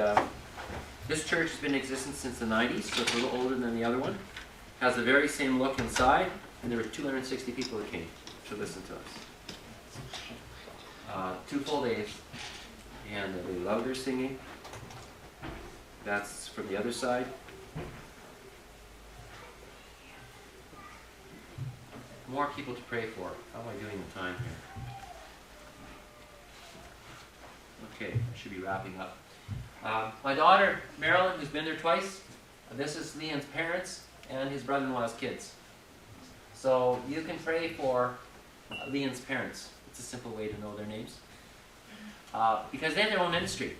this church has been in existence since the 90s, so it's a little older than the other one. Has the very same look inside, and there were 260 people that came to listen to us. 2 full days, and they loved her singing. That's from the other side. More people to pray for. How am I doing the time here? Okay, I should be wrapping up. My daughter, Marilyn, who's been there twice, this is Leon's parents and his brother-in-law's kids. So you can pray for Leon's parents. It's a simple way to know their names. Because they have their own ministry.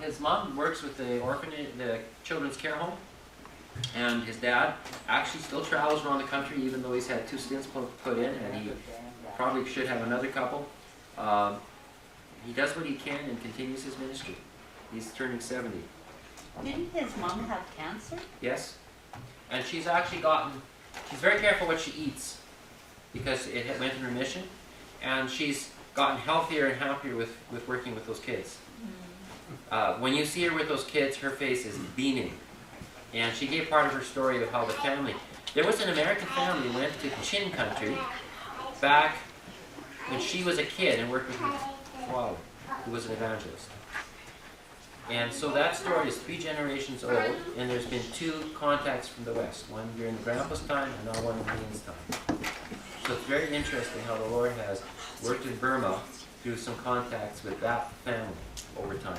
His mom works with the orphanage, the children's care home, and his dad actually still travels around the country, even though he's had 2 stints put in, and he probably should have another couple. He does what he can and continues his ministry. He's turning 70. Didn't his mom have cancer? Yes, and she's actually she's very careful what she eats. because it went in remission, and she's gotten healthier and happier with working with those kids. When you see her with those kids, her face is beaming. And she gave part of her story of how the family, there was an American family who went to Chin Country back when she was a kid and worked with her father, who was an evangelist. And so that story is 3 generations old, and there's been 2 contacts from the West, one during Grandpa's time and now one in Lean's time. So it's very interesting how the Lord has worked in Burma through some contacts with that family over time.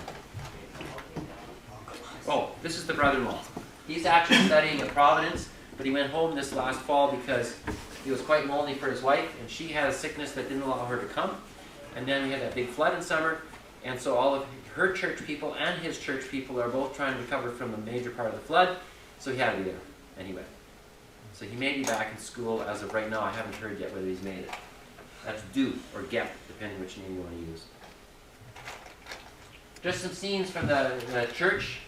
Oh, this is the brother-in-law. He's actually studying at Providence, but he went home this last fall because he was quite lonely for his wife, and she had a sickness that didn't allow her to come. And then we had that big flood in summer, and so all of her church people and his church people are both trying to recover from a major part of the flood, so he had to be there, and he went. So he may be back in school as of right now. I haven't heard yet whether he's made it. That's do or get, depending which name you want to use. Just some scenes from the church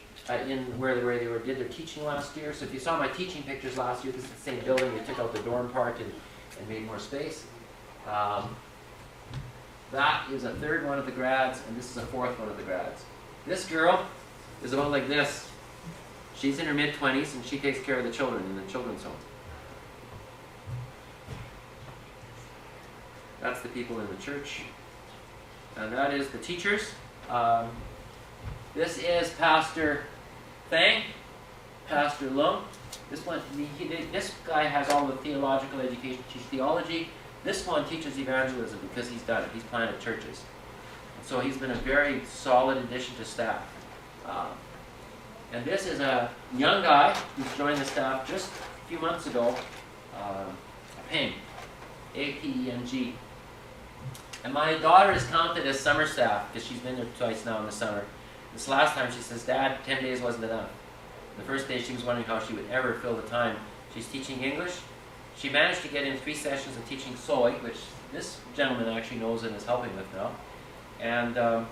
in where they did their teaching last year. So if you saw my teaching pictures last year, this is the same building. They took out the dorm part and made more space. That is a 3rd one of the grads, and this is a 4th one of the grads. This girl is about like this. She's in her mid-20s, and she takes care of the children in the children's home. That's the people in the church. And that is the teachers. This is Pastor Fang, Pastor Lung. This guy has all the theological education, teaches theology. This one teaches evangelism because he's done it. He's planted churches. So he's been a very solid addition to staff. And this is a young guy who's joined the staff just a few months ago, Peng, A-P-E-N-G. And my daughter is counted as summer staff because she's been there twice now in the summer. This last time she says, Dad, 10 days wasn't enough. The first day she was wondering how she would ever fill the time. She's teaching English. She managed to get in 3 sessions of teaching soy, which this gentleman actually knows and is helping with now. And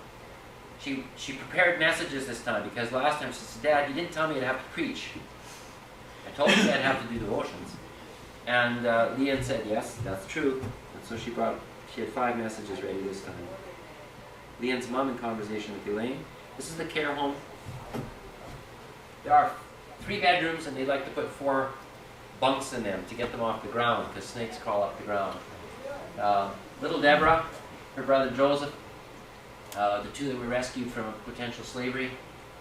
she prepared messages this time because last time she said, Dad, you didn't tell me I'd have to preach. I told you I'd have to do devotions. And Leanne said, yes, that's true. And so she had 5 messages ready this time. Leanne's mom in conversation with Elaine. This is the care home. There are 3 bedrooms, and they like to put 4 bunks in them to get them off the ground because snakes crawl up the ground. Little Deborah, her brother Joseph, the 2 that were rescued from potential slavery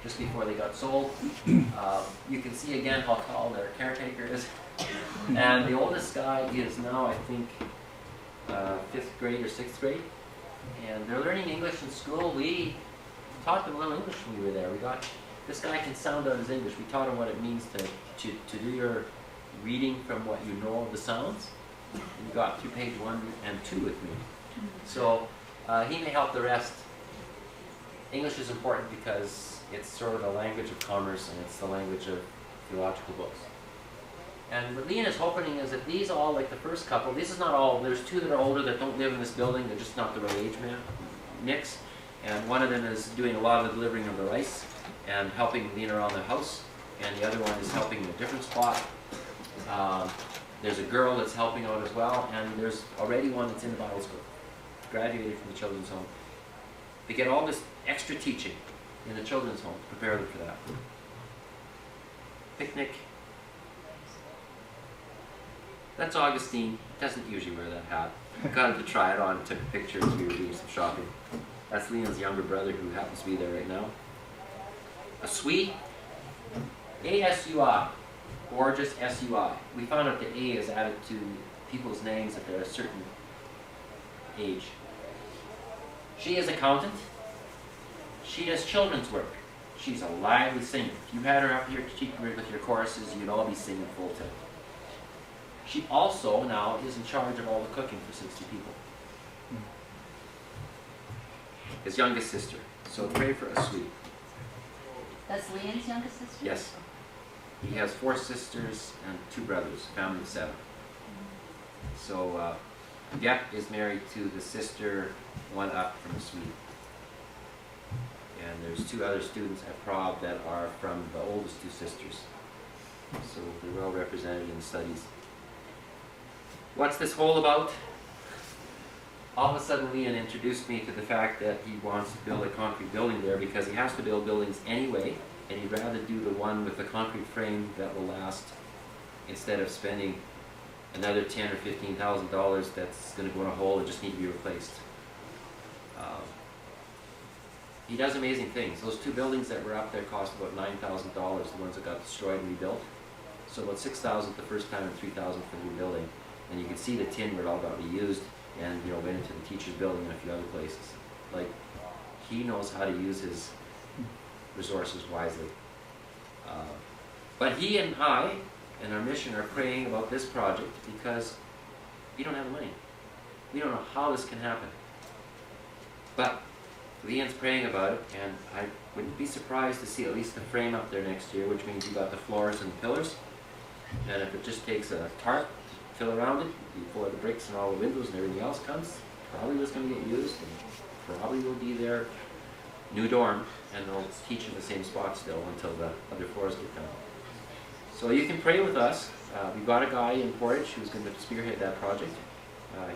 just before they got sold. You can see again how tall their caretaker is. And the oldest guy is now, I think, 5th grade or 6th grade. And they're learning English in school. We taught them a little English when we were there. This guy can sound out his English. We taught him what it means to do your reading from what you know of the sounds. And he got through page 1 and 2 with me. So he may help the rest. English is important because it's sort of a language of commerce, and it's the language of theological books. And what Leanne is hoping is that these all, like the first couple, this is not all, there's 2 that are older that don't live in this building, they're just not the right age mix. And one of them is doing a lot of the delivering of the rice and helping Leanne around the house. And the other one is helping in a different spot. There's a girl that's helping out as well, and there's already one that's in the Bible school, graduated from the children's home. They get all this extra teaching in the children's home to prepare them for that. Picnic. That's Augustine. Doesn't usually wear that hat. Got him to try it on and took a picture as we were doing some shopping. That's Leon's younger brother who happens to be there right now. A Sui, A-S-U-I, or just S-U-I. We found out the A is added to people's names if they're a certain age. She is accountant. She does children's work. She's a lively singer. If you had her up here with your choruses, you'd all be singing full tilt. She also now is in charge of all the cooking for 60 people. His youngest sister. So pray for us, sweet. That's Leanne's youngest sister? Yes. He has 4 sisters and 2 brothers, family of 7. So Gep is married to the sister, one up from the Swede. And there's 2 other students at Prob that are from the oldest 2 sisters. So they're well represented in the studies. What's this whole about? All of a sudden Leon introduced me to the fact that he wants to build a concrete building there because he has to build buildings anyway, and he'd rather do the one with the concrete frame that will last instead of spending another $10,000 or $15,000 that's going to go in a hole and just need to be replaced. He does amazing things. Those two buildings that were up there cost about $9,000, the ones that got destroyed and rebuilt. So about $6,000 the first time and $3,000 for the rebuilding. And you can see the tin where it all got reused and went into the teacher's building and a few other places. Like, he knows how to use his resources wisely. But he and I and our mission are praying about this project because we don't have the money. We don't know how this can happen. But Leon's praying about it, and I wouldn't be surprised to see at least the frame up there next year, which means you got the floors and the pillars. And if it just takes a tarp to fill around it before the bricks and all the windows and everything else comes, probably was going to get used and probably will be their new dorm, and they'll teach in the same spot still until the other floors get done. So you can pray with us. We've got a guy in Portage who's going to spearhead that project.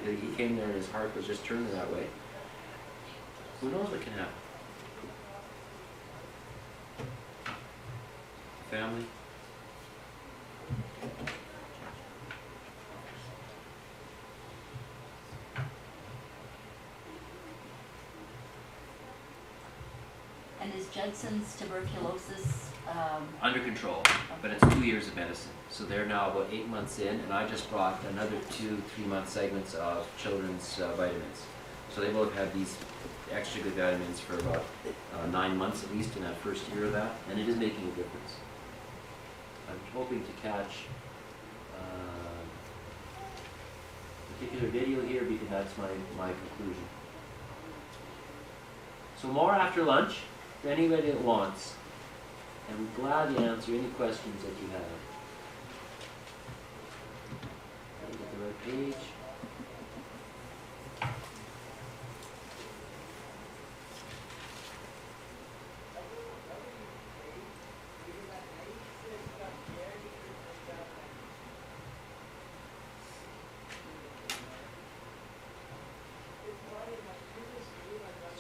He came there and his heart was just turned that way. Who knows what can happen? Family. And is Judson's tuberculosis Under control, but it's 2 years of medicine. So they're now about 8 months in, and I just brought another 2-3 month segments of children's vitamins. So they both have these extra good vitamins for about 9 months at least in that first year of that, and it is making a difference. I'm hoping to catch a particular video here because that's my conclusion. So more after lunch for anybody that wants, and I'm glad to answer any questions that you have. Let me get the right page.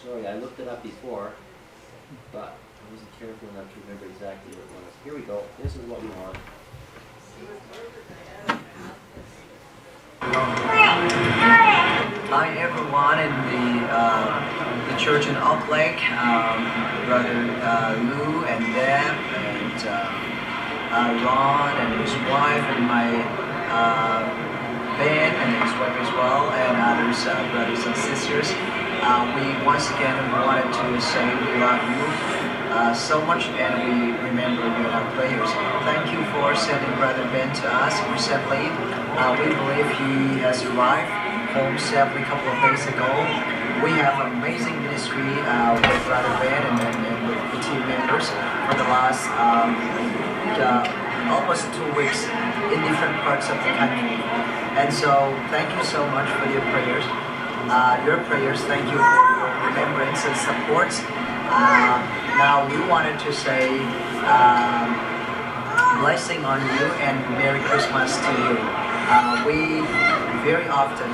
Sorry, I looked it up before, but I wasn't careful enough to remember exactly what it was. Here we go. This is what we want. Hi everyone in the church in Oak Lake, Brother Lou and Deb and Ron and his wife and my Ben and his wife as well, and others, brothers and sisters. We once again wanted to say we love you so much, and we remember you in our prayers. Thank you for sending Brother Ben to us recently. We believe he has arrived home safely a couple of days ago. We have an amazing ministry with Brother Ben and with the team members for the last almost 2 weeks in different parts of the country. And so thank you so much for your prayers. Thank you for your remembrance and support. Now we wanted to say blessing on you and Merry Christmas to you. We very often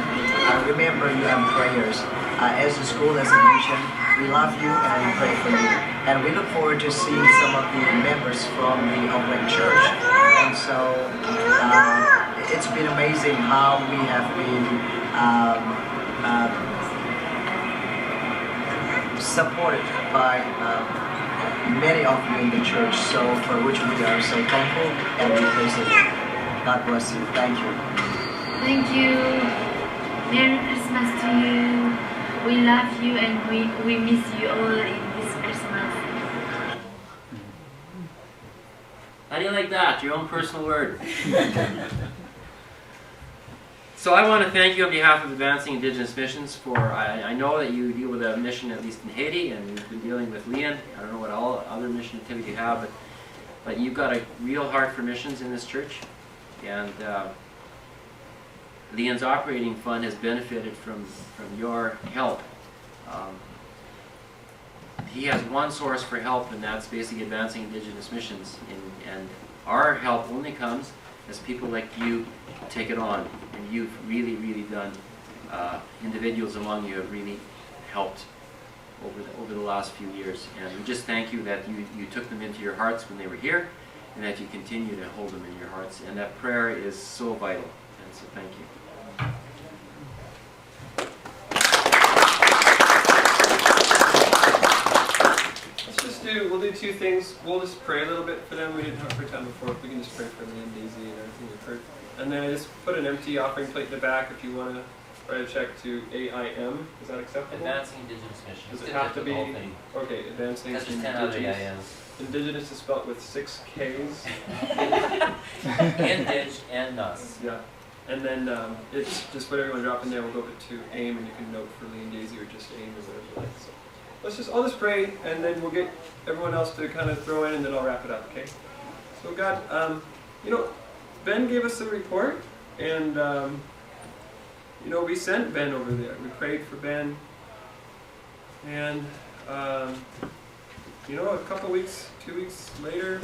remember you in prayers. As a school, as a mission, we love you and we pray for you. And we look forward to seeing some of the members from the Oakland Church. And so it's been amazing how we have been supported by many of you in the church, so for which we are so thankful and we praise you. God bless you. Thank you. Thank you. Merry Christmas to you. We love you and we miss you all in this Christmas. How do you like that? Your own personal word. So I want to thank you on behalf of Advancing Indigenous Missions for, I know that you deal with a mission at least in Haiti, and you've been dealing with Leon. I don't know what all other mission activity you have, but you've got a real heart for missions in this church. And Leon's operating fund has benefited from your help. He has one source for help, and that's basically Advancing Indigenous Missions. And our help only comes as people like you take it on, and you've really, really done, individuals among you have really helped over the last few years. And we just thank you that you took them into your hearts when they were here, and that you continue to hold them in your hearts. And that prayer is so vital. And so thank you. We'll do two things. We'll just pray a little bit for them. We didn't have prayer time before. We can just pray for Lee and Daisy and everything we've heard. And then I just put an empty offering plate in the back if you want to write a check to AIM. Is that acceptable? Advancing Indigenous Missions. Does it have to be? Okay, Advancing That's just 10 out of the Indigenous. AIMs. Indigenous is spelled with 6 Ks. Indig and us. Yeah. And then it's just whatever you want to drop in there. We'll go to AIM, and you can note for Lee and Daisy or just AIM or whatever you like. So I'll just pray, and then we'll get everyone else to kind of throw in, and then I'll wrap it up, okay? So God, Ben gave us a report, and, we sent Ben over there. We prayed for Ben, and, a couple weeks, 2 weeks later,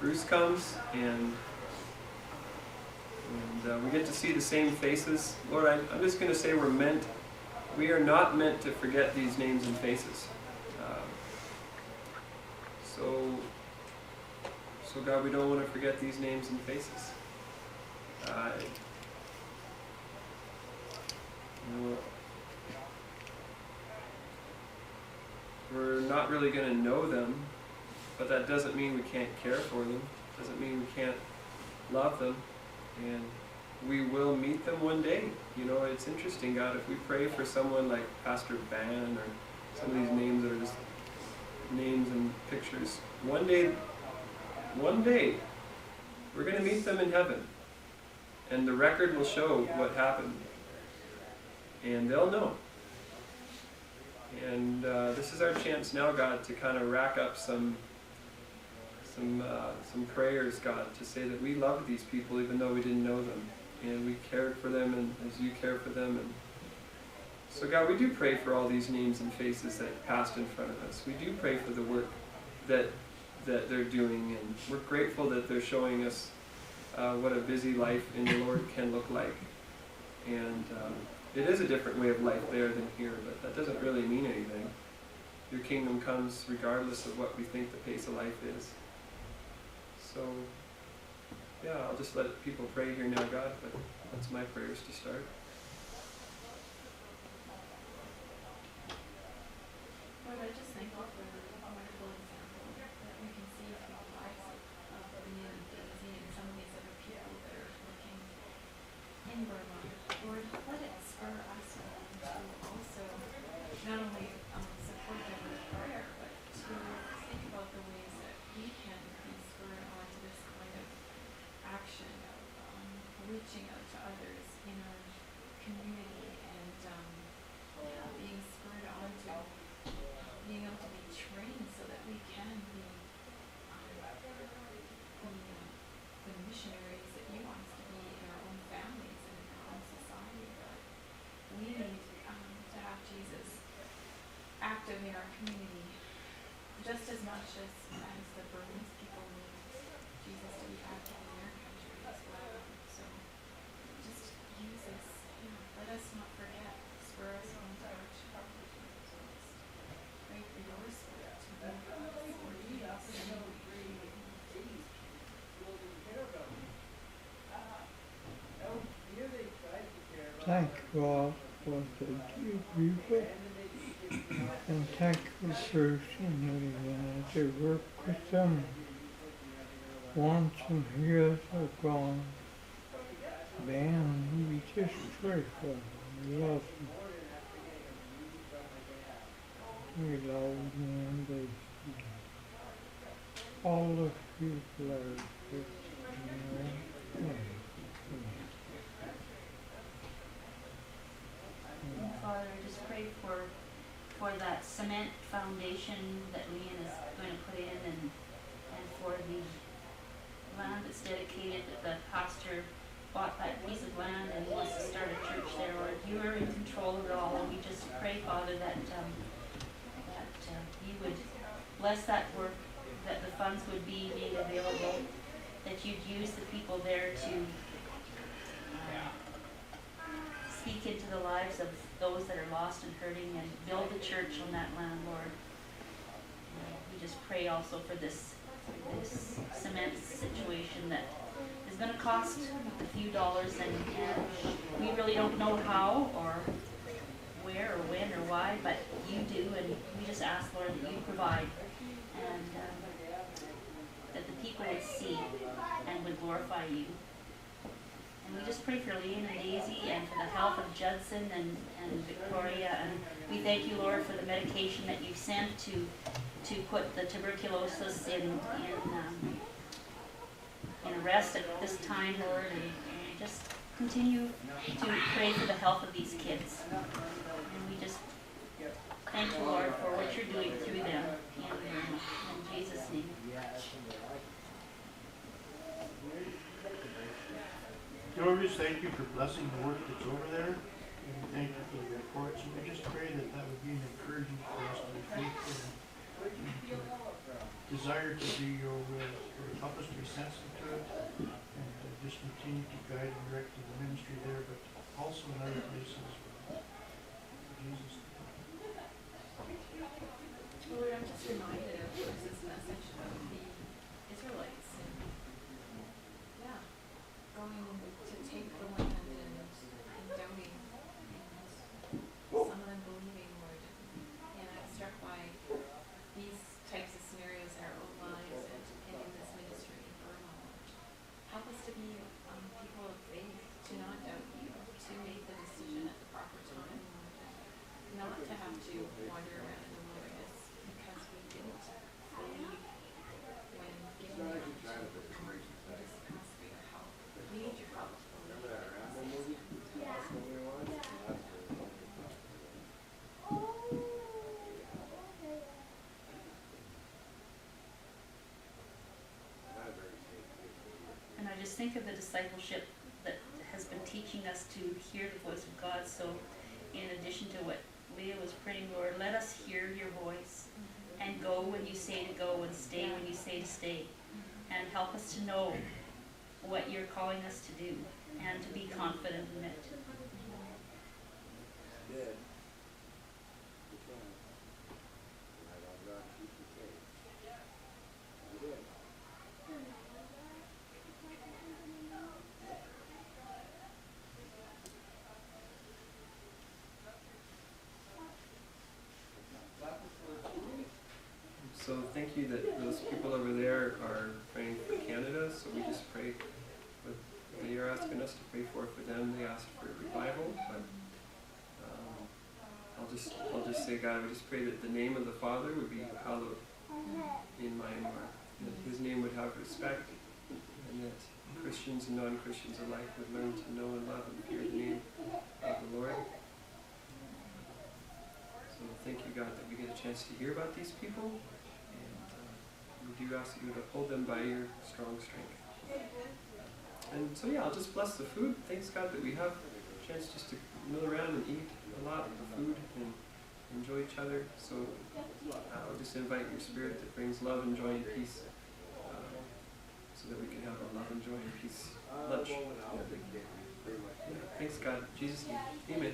Bruce comes, and we get to see the same faces. Lord, I'm just going to say we are not meant to forget these names and faces. So God, we don't want to forget these names and faces. We're not really going to know them, but that doesn't mean we can't care for them. Doesn't mean we can't love them, and we will meet them one day. It's interesting, God, if we pray for someone like Pastor Van or some of these names that are just names and pictures, one day, we're going to meet them in heaven. And the record will show what happened. And they'll know. And this is our chance now, God, to kind of rack up some prayers, God, to say that we love these people even though we didn't know them. And we cared for them and as you care for them. And so God, we do pray for all these names and faces that passed in front of us. We do pray for the work that they're doing, and we're grateful that they're showing us what a busy life in the Lord can look like. And it is a different way of life there than here, but that doesn't really mean anything. Your kingdom comes regardless of what we think the pace of life is. So yeah, I'll just let people pray here now, God, but that's my prayers to start. Lord, I just thank you for a wonderful example that we can see from the lives of Berean and Daisy and some of these other people that are working in Burma. Lord, let it spur us on to also not only support them with prayer, but to think about the ways that we can be spurred on to this kind of action of reaching out to others in our community and being spurred on to being able to be trained so that we can be the missionaries that you want us to be in our own families and in our own society. But we need to have Jesus active in our community just as much as the Burmese people need Jesus to be active in their country as well. So just use us. Let us not forget. Spur us on to action. Pray for your spirit to move us, Lord Jesus. Thank God for the dear people, and thank you for Senior to work with them. Once some years are gone, then we just pray for them. We love them. We love them and they all the people are good. Father, I just pray for that cement foundation that Leanne is going to put in, and for the land that's dedicated, that the pastor bought that piece of land and wants to start a church there. Lord, you are in control of it all, and we just pray, Father, that you would bless that work, that the funds would be made available, that you'd use the people there to speak into the lives of those that are lost and hurting, and build the church on that land, Lord. We just pray also for this cement situation that is going to cost a few dollars, and we really don't know how or where or when or why, but you do, and we just ask, Lord, that you provide, and that the people would see and would glorify you. And we just pray for Leanne and Daisy, and for the health of Judson and Victoria, and we thank you, Lord, for the medication that you've sent to put the tuberculosis in arrest at this time, Lord, and just continue to pray for the health of these kids. And we just thank you, Lord, for what you're doing through them, in Jesus' name. Lord, we just thank you for blessing the work that's over there, and we thank you for the reports, and we just pray that that would be an encouragement for us to be faithful and to desire to do your will. Lord, help us to be sensitive to it, and just continue to guide and direct the ministry there, but also in other places. In Jesus' name. Lord, I'm just reminded of this message of the Israelites and going to take the land and doubting, and some of them believing, Lord. And I'm struck by these types of scenarios in our own lives and in this ministry in Burma, Lord. Help us to be people of faith, to not doubt you, to make the decision at the proper time, Lord, and not to have to wander around in the wilderness because we didn't believe when given the opportunity. We just ask for your help. We need your help. And I just think of the discipleship that has been teaching us to hear the voice of God. So in addition to what Leah was praying, Lord, let us hear your voice and go when you say to go and stay when you say to stay. And help us to know what you're calling us to do and to be confident in it. So thank you that those people over there are praying for Canada. So we just pray what they are asking us to pray for them. They asked for revival, but I'll just say, God, we just pray that the name of the Father would be hallowed in Myanmar, that His name would have respect, and that Christians and non-Christians alike would learn to know and love and fear the name of the Lord. So thank you, God, that we get a chance to hear about these people. We do ask that you would uphold them by your strong strength. And so yeah, I'll just bless the food. Thanks, God, that we have a chance just to mill around and eat a lot of the food and enjoy each other. So I'll just invite your spirit that brings love and joy and peace, so that we can have a love and joy and peace lunch. Yeah, thanks, God. In Jesus' name. Amen.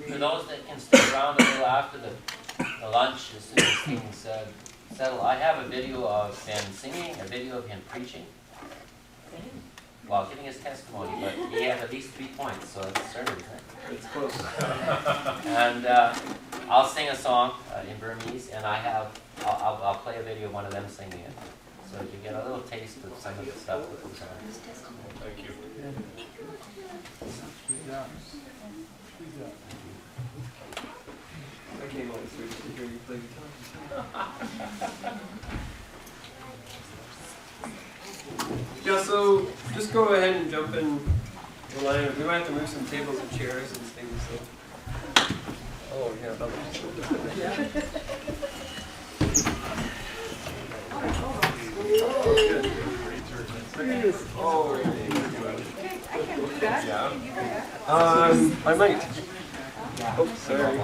For those that can stick around a little after the lunch, as soon as things settle, I have a video of Ben singing, a video of him preaching, while giving his testimony, but he had at least 3 points, so it's a sermon, isn't it? It's close. And I'll sing a song in Burmese, and I'll play a video of one of them singing it, so you get a little taste of some of the stuff that was on. Thank you. I came all this way just to hear you play guitar. Yeah, so just go ahead and jump in the line. We might have to move some tables and chairs and things. So. Oh, yeah, that I might. Oh, sorry.